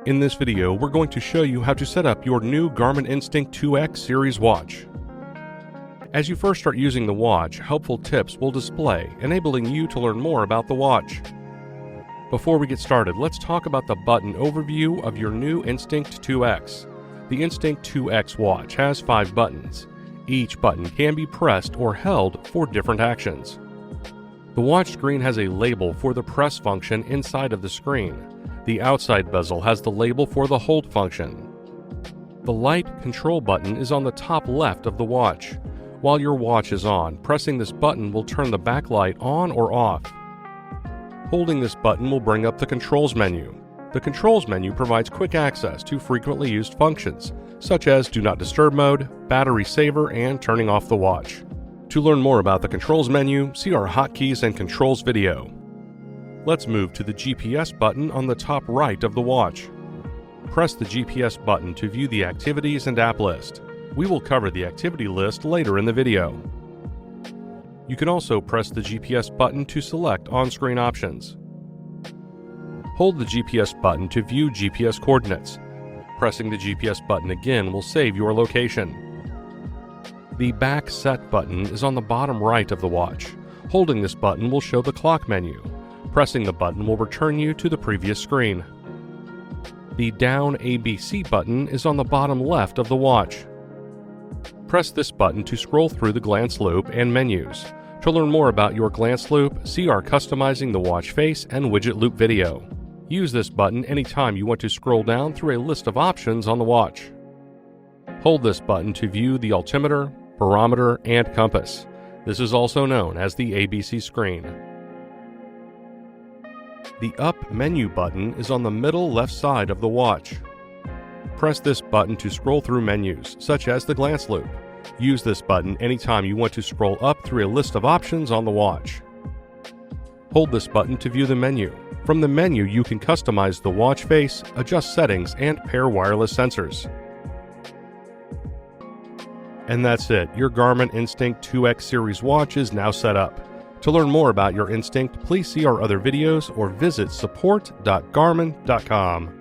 In this video, we're going to show you how to set up your new Garmin Instinct 2X series watch. As you first start using the watch, helpful tips will display, enabling you to learn more about the watch. Before we get started, let's talk about the button overview of your new Instinct 2X. The Instinct 2X watch has 5 buttons. Each button can be pressed or held for different actions. The watch screen has a label for the press function inside of the screen. The outside bezel has the label for the hold function. The light control button is on the top left of the watch. While your watch is on, pressing this button will turn the backlight on or off. Holding this button will bring up the controls menu. The controls menu provides quick access to frequently used functions, such as Do Not Disturb mode, battery saver, and turning off the watch. To learn more about the controls menu, see our hotkeys and controls video. Let's move to the GPS button on the top right of the watch. Press the GPS button to view the activities and app list. We will cover the activity list later in the video. You can also press the GPS button to select on-screen options. Hold the GPS button to view GPS coordinates. Pressing the GPS button again will save your location. The back set button is on the bottom right of the watch. Holding this button will show the clock menu. Pressing the button will return you to the previous screen. The down ABC button is on the bottom left of the watch. Press this button to scroll through the glance loop and menus. To learn more about your glance loop, see our Customizing the Watch Face and Widget Loop video. Use this button anytime you want to scroll down through a list of options on the watch. Hold this button to view the altimeter, barometer, and compass. This is also known as the ABC screen. The Up menu button is on the middle left side of the watch. Press this button to scroll through menus, such as the glance loop. Use this button anytime you want to scroll up through a list of options on the watch. Hold this button to view the menu. From the menu, you can customize the watch face, adjust settings, and pair wireless sensors. And that's it. Your Garmin Instinct 2X series watch is now set up. To learn more about your Instinct, please see our other videos or visit support.garmin.com.